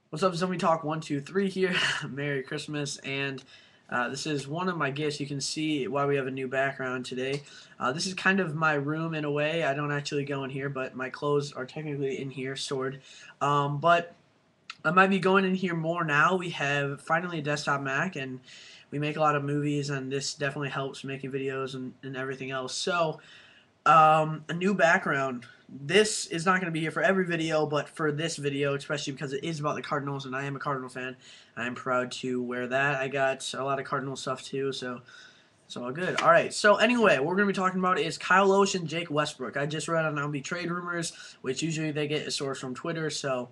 What's up, Zombie Talk 123 here. Merry Christmas, and this is one of my gifts. You can see why we have a new background today. This is kind of my room in a way. I don't actually go in here, but my clothes are technically in here stored. But I might be going in here more now. We have finally a desktop Mac, and we make a lot of movies, and this definitely helps making videos and everything else. So a new background. This is not going to be here for every video, but for this video, especially because it is about the Cardinals, and I am a Cardinal fan, I am proud to wear that. I got a lot of Cardinal stuff too, so it's all good. All right, so anyway, what we're going to be talking about is Kyle Lohse and Jake Westbrook. I just read on MLB Trade Rumors, which usually they get a source from Twitter, so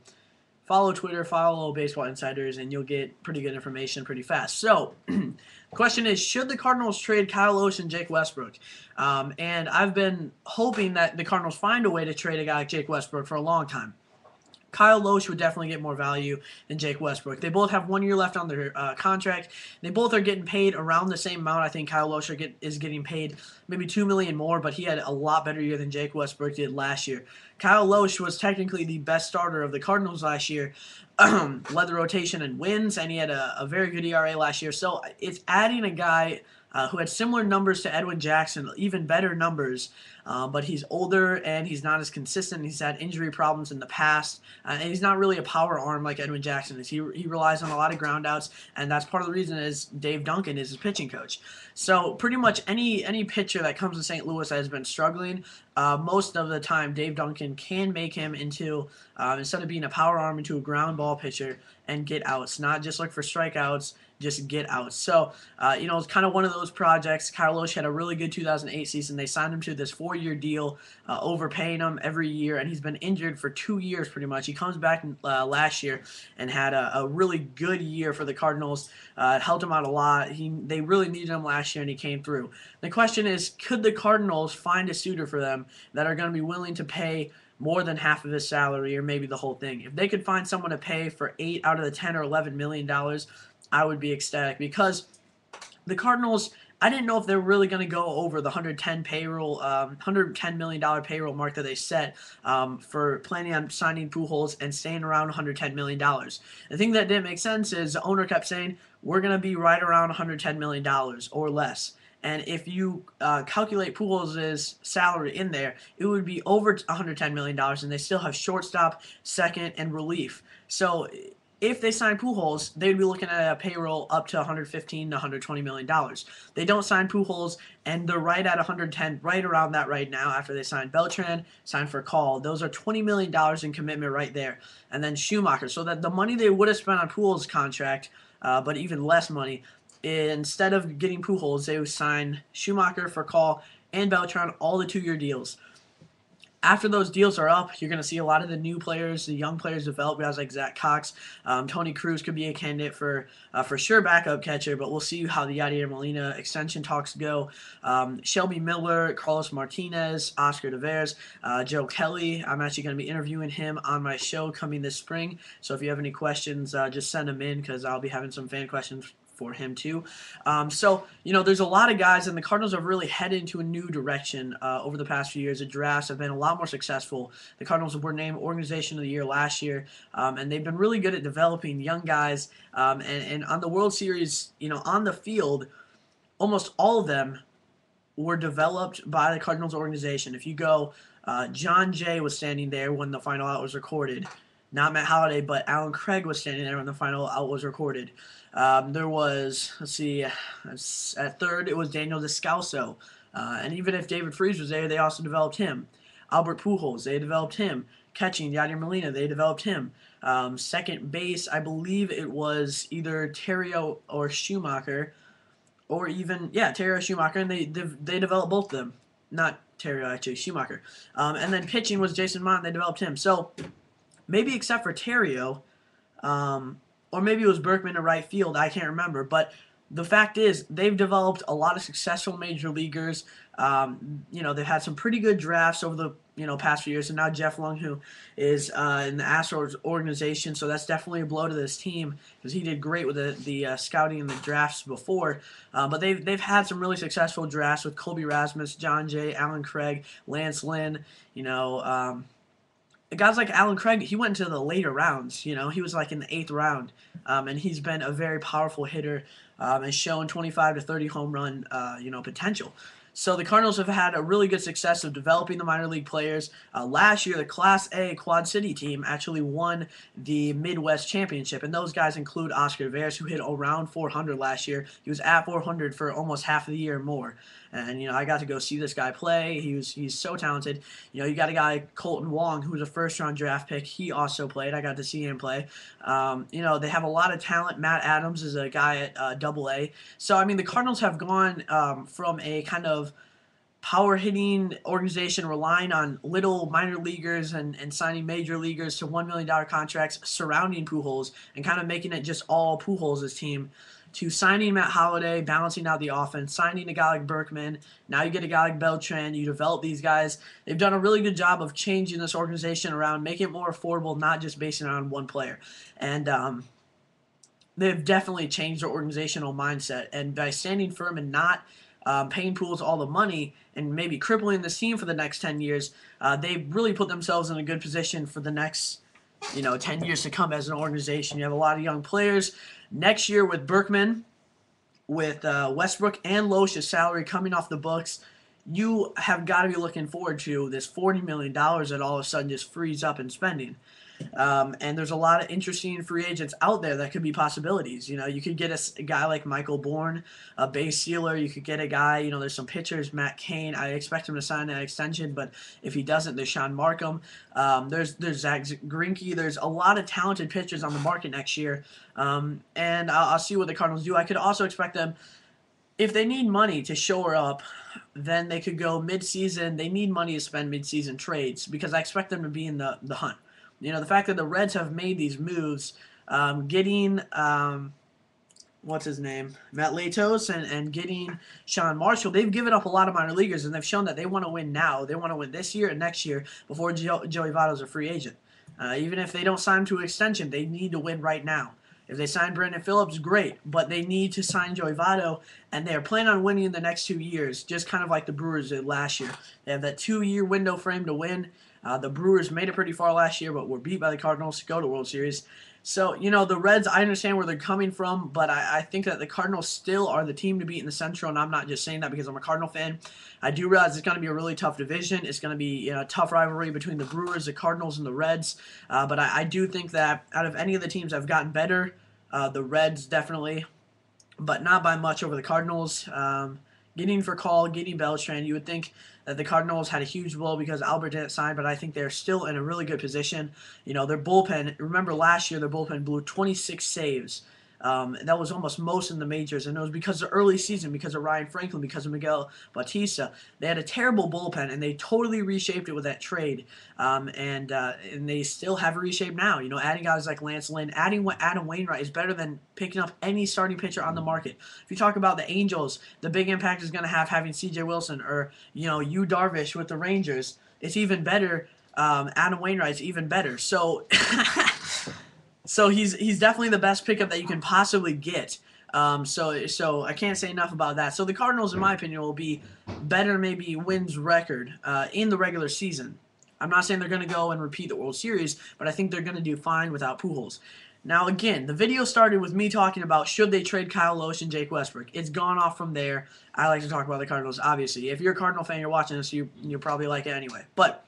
follow Twitter, follow Baseball Insiders, and you'll get pretty good information pretty fast. So, the question is, should the Cardinals trade Kyle Lohse and Jake Westbrook? And I've been hoping that the Cardinals find a way to trade a guy like Jake Westbrook for a long time. Kyle Lohse would definitely get more value than Jake Westbrook. They both have 1 year left on their contract. They both are getting paid around the same amount. I think Kyle Lohse is getting paid maybe $2 million more, but he had a lot better year than Jake Westbrook did last year. Kyle Lohse was technically the best starter of the Cardinals last year. Led the rotation in wins, and he had a very good ERA last year. So it's adding a guy who had similar numbers to Edwin Jackson, even better numbers, but he's older and he's not as consistent. He's had injury problems in the past, and he's not really a power arm like Edwin Jackson is. He relies on a lot of groundouts, and that's part of the reason is Dave Duncan is his pitching coach. So pretty much any pitcher that comes to St. Louis has been struggling. Most of the time, Dave Duncan can make him into, instead of being a power arm, into a ground ball pitcher and get outs, not just look for strikeouts, just get out. So, it's kind of one of those projects. Kyle Lohse had a really good 2008 season. They signed him to this 4-year deal, overpaying him every year, and he's been injured for 2 years pretty much. He comes back last year and had a really good year for the Cardinals. It helped him out a lot. They really needed him last year, and he came through. The question is, could the Cardinals find a suitor for them that are going to be willing to pay more than half of his salary or maybe the whole thing? If they could find someone to pay for 8 out of the 10 or $11 million, I would be ecstatic, because the Cardinals, I didn't know if they were really going to go over the $110 million payroll mark that they set for planning on signing Pujols and staying around $110 million. The thing that didn't make sense is the owner kept saying, we're going to be right around $110 million or less. And if you calculate Pujols' salary in there, it would be over $110 million, and they still have shortstop, second, and relief. So if they sign Pujols, they'd be looking at a payroll up to $115 to $120 million. They don't sign Pujols, and they're right at 110, right around that right now after they signed Beltran, signed for Call. Those are $20 million in commitment right there. And then Schumacher. So that the money they would have spent on Pujols' contract, but even less money, instead of getting Pujols, they would sign Schumacher for Call and Beltran, all the 2-year deals. After those deals are up, you're going to see a lot of the new players, the young players develop, guys like Zach Cox. Tony Cruz could be a candidate for sure backup catcher, but we'll see how the Yadier Molina extension talks go. Shelby Miller, Carlos Martinez, Oscar Taveras, Joe Kelly. I'm actually going to be interviewing him on my show coming this spring. So if you have any questions, just send them in, because I'll be having some fan questions for him too. There's a lot of guys, and the Cardinals have really headed into a new direction over the past few years. The drafts have been a lot more successful. The Cardinals were named Organization of the Year last year, and they've been really good at developing young guys. And on the World Series, on the field, almost all of them were developed by the Cardinals organization. If you go, John Jay was standing there when the final out was recorded. Not Matt Holliday, but Alan Craig was standing there when the final out was recorded. There was, let's see, at third it was Daniel Descalso. And even if David Freese was there, they also developed him. Albert Pujols, they developed him. Catching, Yadier Molina, they developed him. Second base, I believe it was either Terrio or Schumacher, or even, Terrio or Schumacher, and they developed both of them. Not Terrio, actually, Schumacher. And then pitching was Jason Mont, they developed him. So, maybe except for Terrio, or maybe it was Berkman in right field, I can't remember. But the fact is, they've developed a lot of successful major leaguers. They've had some pretty good drafts over the past few years, and now Jeff Lung, who is in the Astros organization, so that's definitely a blow to this team, because he did great with the scouting and the drafts before. But they've had some really successful drafts with Colby Rasmus, John Jay, Alan Craig, Lance Lynn, guys like Alan Craig, he went into the later rounds. You know, he was like in the 8th round, and he's been a very powerful hitter and shown 25 to 30 home run, potential. So the Cardinals have had a really good success of developing the minor league players. Last year, the Class A Quad City team actually won the Midwest Championship, and those guys include Oscar Veras, who hit around 400 last year. He was at 400 for almost half of the year and more. And I got to go see this guy play. He's so talented. You got a guy Colton Wong, who was a first-round draft pick. He also played. I got to see him play. They have a lot of talent. Matt Adams is a guy at Double A. So the Cardinals have gone from a kind of power hitting organization relying on little minor leaguers and signing major leaguers to $1 million contracts surrounding Pujols and kind of making it just all Pujols' team, to signing Matt Holliday, balancing out the offense, signing a guy like Berkman. Now you get a guy like Beltran. You develop these guys. They've done a really good job of changing this organization around, making it more affordable, not just basing it on one player. And they've definitely changed their organizational mindset. And by standing firm and not paying Pujols all the money and maybe crippling this team for the next 10 years, they really put themselves in a good position for the next 10 years to come as an organization. You have a lot of young players. Next year with Berkman, with Westbrook and Lohse's salary coming off the books, you have got to be looking forward to this $40 million that all of a sudden just frees up in spending. And there's a lot of interesting free agents out there that could be possibilities. You could get a guy like Michael Bourne, a base sealer. You could get a guy, there's some pitchers, Matt Cain. I expect him to sign that extension, but if he doesn't, there's Sean Markham. There's Zach Greinke. There's a lot of talented pitchers on the market next year. And I'll see what the Cardinals do. I could also expect them, if they need money to shore up, then they could go mid-season. They need money to spend mid-season trades because I expect them to be in the hunt. The fact that the Reds have made these moves, getting, what's his name, Matt Latos, and getting Sean Marshall, they've given up a lot of minor leaguers, and they've shown that they want to win now. They want to win this year and next year before Joey Votto's a free agent. Even if they don't sign him to an extension, they need to win right now. If they sign Brandon Phillips, great, but they need to sign Joey Votto, and they're planning on winning in the next 2 years, just kind of like the Brewers did last year. They have that 2-year window frame to win. The Brewers made it pretty far last year, but were beat by the Cardinals to go to World Series. So, the Reds, I understand where they're coming from, but I think that the Cardinals still are the team to beat in the Central, and I'm not just saying that because I'm a Cardinal fan. I do realize it's going to be a really tough division. It's going to be a tough rivalry between the Brewers, the Cardinals, and the Reds. But I do think that out of any of the teams that have gotten better, the Reds definitely, but not by much over the Cardinals. Getting Furcal, getting Beltran, you would think that the Cardinals had a huge blow because Albert didn't sign, but I think they're still in a really good position. Their bullpen, remember last year their bullpen blew 26 saves. That was almost most in the majors, and it was because of the early season, because of Ryan Franklin, because of Miguel Bautista. They had a terrible bullpen, and they totally reshaped it with that trade, and they still have it reshaped now. Adding guys like Lance Lynn, adding Adam Wainwright is better than picking up any starting pitcher on the market. If you talk about the Angels, the big impact is going to have having C.J. Wilson or Yu Darvish with the Rangers. It's even better. Adam Wainwright's even better. So. So he's definitely the best pickup that you can possibly get. So I can't say enough about that. So the Cardinals, in my opinion, will be better maybe wins record in the regular season. I'm not saying they're going to go and repeat the World Series, but I think they're going to do fine without Pujols. Now, again, the video started with me talking about should they trade Kyle Lohse and Jake Westbrook. It's gone off from there. I like to talk about the Cardinals, obviously. If you're a Cardinal fan, you're watching this, you probably like it anyway. But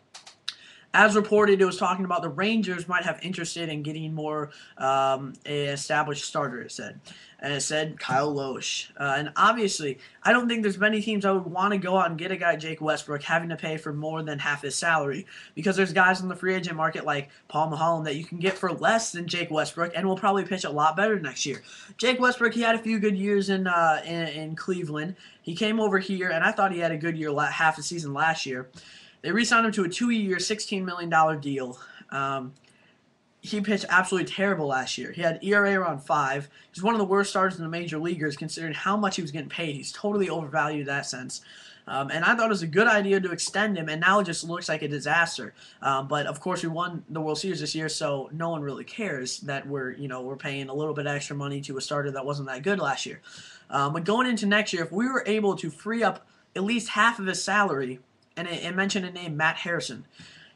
as reported, it was talking about the Rangers might have interested in getting more an established starter, it said. And it said Kyle Lohse. And obviously, I don't think there's many teams that would want to go out and get a guy Jake Westbrook having to pay for more than half his salary, because there's guys in the free agent market like Paul Mulholland that you can get for less than Jake Westbrook and will probably pitch a lot better next year. Jake Westbrook, he had a few good years in Cleveland. He came over here, and I thought he had a good year half the season last year. They re-signed him to a 2-year, $16 million deal. He pitched absolutely terrible last year. He had ERA around 5. He's one of the worst starters in the major leaguers considering how much he was getting paid. He's totally overvalued in that sense. And I thought it was a good idea to extend him, and now it just looks like a disaster. But, of course, we won the World Series this year, so no one really cares that we're paying a little bit extra money to a starter that wasn't that good last year. But going into next year, if we were able to free up at least half of his salary, and it mentioned a name, Matt Harrison.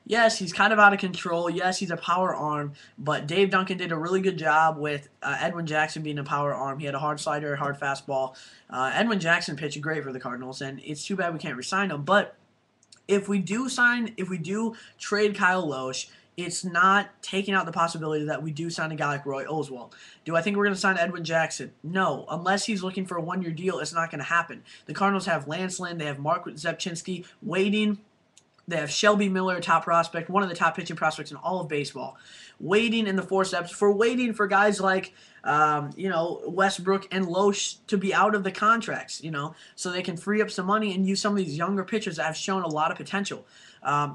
Yes, he's kind of out of control. Yes, he's a power arm, but Dave Duncan did a really good job with Edwin Jackson being a power arm. He had a hard slider, hard fastball. Edwin Jackson pitched great for the Cardinals, and it's too bad we can't resign him. But if we do trade Kyle Lohse, it's not taking out the possibility that we do sign a guy like Roy Oswalt. Do I think we're going to sign Edwin Jackson? No. Unless he's looking for a one-year deal, it's not going to happen. The Cardinals have Lance Lynn, they have Mark Zepchinski waiting. They have Shelby Miller, top prospect, one of the top pitching prospects in all of baseball, waiting in the forceps for waiting for guys like Westbrook and Lohse to be out of the contracts, so they can free up some money and use some of these younger pitchers that have shown a lot of potential.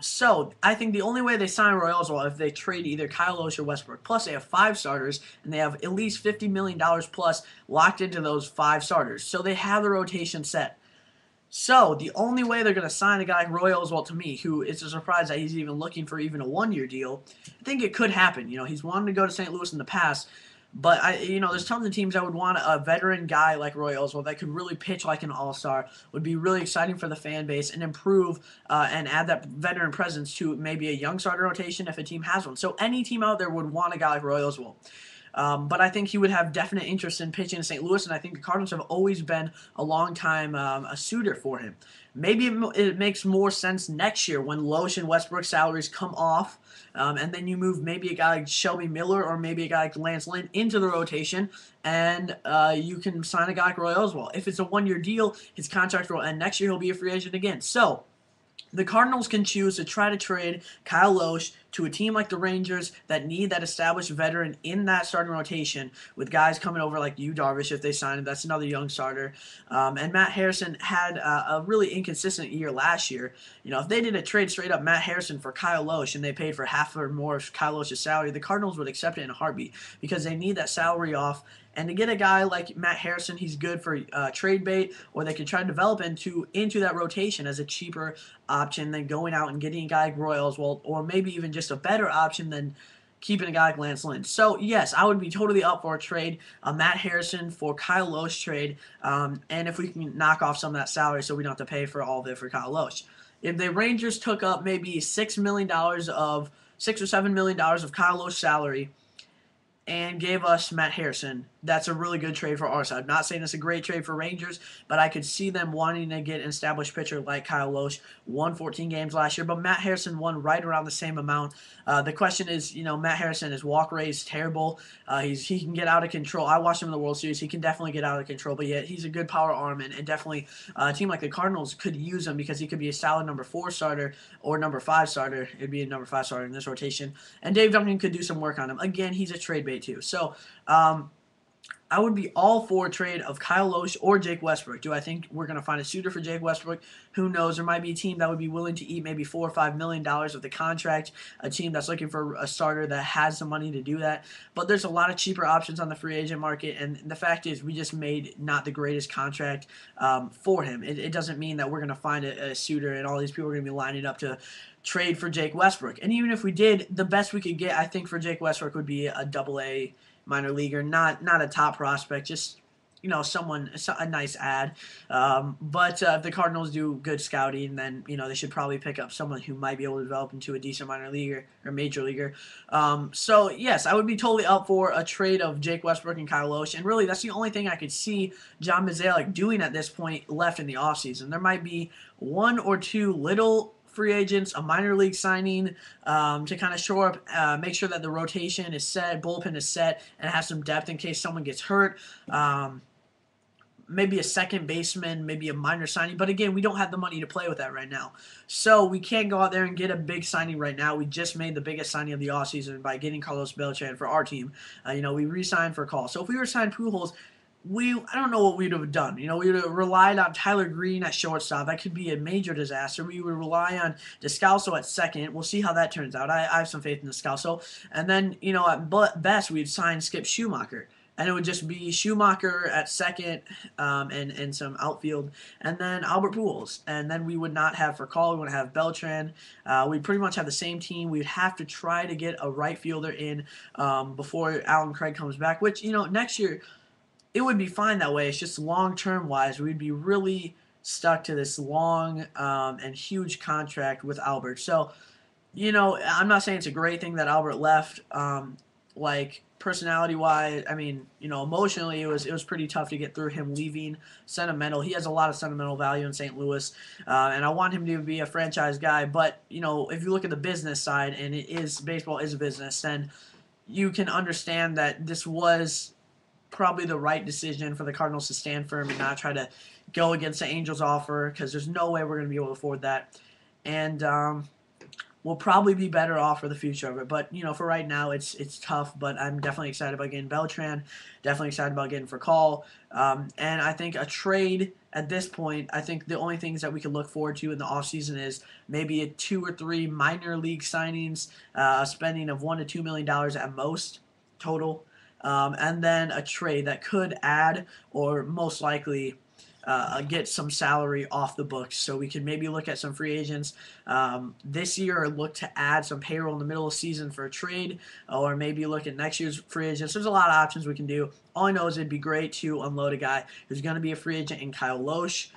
So I think the only way they sign Roy Oswalt if they trade either Kyle Lohse or Westbrook. Plus, they have 5 starters and they have at least $50 million plus locked into those 5 starters, so they have the rotation set. So the only way they're going to sign a guy like Roy Oswalt, to me, who it's a surprise that he's even looking for even a one-year deal, I think it could happen. He's wanted to go to St. Louis in the past, but there's tons of teams that would want a veteran guy like Roy Oswalt that could really pitch like an all-star. Would be really exciting for the fan base and improve and add that veteran presence to maybe a young starter rotation if a team has one. So any team out there would want a guy like Roy Oswalt. But I think he would have definite interest in pitching in St. Louis, and I think the Cardinals have always been a long time a suitor for him. Maybe it makes more sense next year when Lohse and Westbrook salaries come off, and then you move maybe a guy like Shelby Miller or maybe a guy like Lance Lynn into the rotation, and you can sign a guy like Roy Oswalt. If it's a one-year deal, his contract will end next year. He'll be a free agent again. So the Cardinals can choose to try to trade Kyle Lohse to a team like the Rangers that need that established veteran in that starting rotation with guys coming over like Yu Darvish if they sign him. That's another young starter. And Matt Harrison had a really inconsistent year last year. If they did a trade straight up Matt Harrison for Kyle Lohse and they paid for half or more of Kyle Lohse's salary, the Cardinals would accept it in a heartbeat because they need that salary off. And to get a guy like Matt Harrison, he's good for trade bait, or they could try to develop into that rotation as a cheaper option than going out and getting a guy like Roy Oswalt, or maybe even just a better option than keeping a guy like Lance Lynn. So, yes, I would be totally up for a trade, a Matt Harrison for Kyle Lohse trade, and if we can knock off some of that salary so we don't have to pay for all of it for Kyle Lohse. If the Rangers took up maybe $6 or $7 million of Kyle Lohse salary, and gave us Matt Harrison, that's a really good trade for our side. I'm not saying it's a great trade for Rangers, but I could see them wanting to get an established pitcher like Kyle Lohse. Won 14 games last year, but Matt Harrison won right around the same amount. The question is, Matt Harrison, his walk rate is terrible. He can get out of control. I watched him in the World Series. He can definitely get out of control, but yet he's a good power arm, and definitely a team like the Cardinals could use him because he could be a solid number 4 starter or number 5 starter. It'd be a number 5 starter in this rotation, and Dave Duncan could do some work on him. Again, he's a trade bait too. So, I would be all for a trade of Kyle Lohse or Jake Westbrook. Do I think we're going to find a suitor for Jake Westbrook? Who knows? There might be a team that would be willing to eat maybe $4 or $5 million of the contract, a team that's looking for a starter that has the money to do that. But there's a lot of cheaper options on the free agent market, and the fact is we just made not the greatest contract for him. It doesn't mean that we're going to find a suitor and all these people are going to be lining up to trade for Jake Westbrook. And even if we did, the best we could get, I think, for Jake Westbrook would be a AA minor leaguer, not a top prospect, just someone, a nice ad. But if the Cardinals do good scouting, then they should probably pick up someone who might be able to develop into a decent minor leaguer or major leaguer. So yes, I would be totally up for a trade of Jake Westbrook and Kyle Lohse, and really that's the only thing I could see John Mozeliak doing at this point left in the offseason. There might be 1 or 2 little free agents, a minor league signing to kind of shore up, make sure that the rotation is set, bullpen is set, and has some depth in case someone gets hurt. Maybe a second baseman, maybe a minor signing. But again, we don't have the money to play with that right now. So we can't go out there and get a big signing right now. We just made the biggest signing of the offseason by getting Carlos Beltran for our team. We re-signed for Call. So if we were signed Pujols, I don't know what we'd have done. We would have relied on Tyler Green at shortstop. That could be a major disaster. We would rely on Descalso at second. We'll see how that turns out. I have some faith in Descalso. And then, at best, we'd sign Skip Schumacher. And it would just be Schumacher at second and some outfield. And then Albert Pujols. And then we would not have Furcal. We would have Beltran. We'd pretty much have the same team. We'd have to try to get a right fielder in before Alan Craig comes back. Which, next year it would be fine that way. It's just long-term wise, we'd be really stuck to this long and huge contract with Albert. So I'm not saying it's a great thing that Albert left. Like personality wise, I mean, emotionally, it was pretty tough to get through him leaving. Sentimental, he has a lot of sentimental value in St. Louis, and I want him to be a franchise guy. But if you look at the business side, and baseball is a business, then you can understand that this was probably the right decision for the Cardinals to stand firm and not try to go against the Angels' offer, because there's no way we're going to be able to afford that. And we'll probably be better off for the future of it. But for right now, it's tough. But I'm definitely excited about getting Beltran. Definitely excited about getting Call. And I think a trade at this point, I think the only things that we can look forward to in the offseason is maybe 2 or 3 minor league signings, spending of $1 to $2 million at most total, and then a trade that could add or most likely get some salary off the books. So we can maybe look at some free agents this year, or look to add some payroll in the middle of the season for a trade, or maybe look at next year's free agents. There's a lot of options we can do. All I know is it'd be great to unload a guy who's going to be a free agent in Kyle Lohse.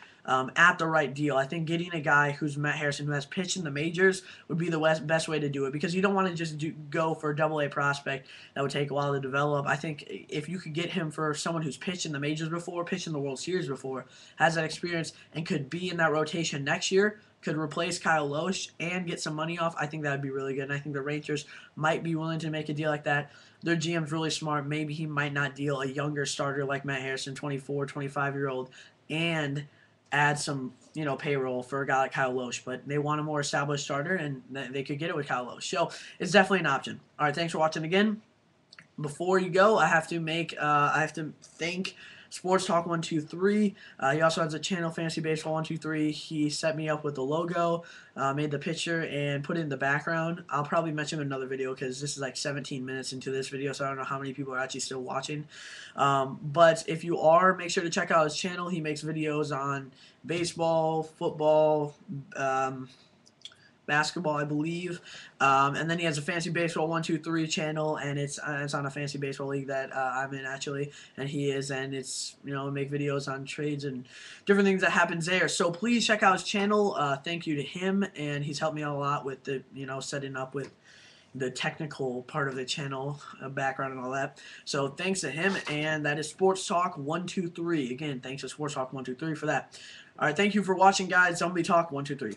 At the right deal. I think getting a guy who's Matt Harrison, who has pitched in the majors, would be the best way to do it, because you don't want to just go for a double-A prospect that would take a while to develop. I think if you could get him for someone who's pitched in the majors before, pitched in the World Series before, has that experience, and could be in that rotation next year, could replace Kyle Lohse and get some money off, I think that would be really good. And I think the Rangers might be willing to make a deal like that. Their GM's really smart. Maybe he might not deal a younger starter like Matt Harrison, 24, 25-year-old, and add some payroll for a guy like Kyle Lohse, but they want a more established starter, and they could get it with Kyle Lohse. So it's definitely an option. All right, thanks for watching again. Before you go, I have to thank Sports Talk 123. He also has a channel, Fantasy Baseball 123. He set me up with the logo, made the picture, and put it in the background. I'll probably mention him in another video, because this is like 17 minutes into this video, so I don't know how many people are actually still watching. But if you are, make sure to check out his channel. He makes videos on baseball, football, basketball, I believe, and then he has a Fantasy Baseball 123 channel, and it's on a Fantasy Baseball league that I'm in actually, and he is, and it's make videos on trades and different things that happens there. So please check out his channel. Thank you to him, and he's helped me out a lot with the setting up with the technical part of the channel, background and all that. So thanks to him, and that is Sports Talk 123. Again, thanks to Sports Talk 123 for that. All right, thank you for watching, guys. Zombie Talk 123.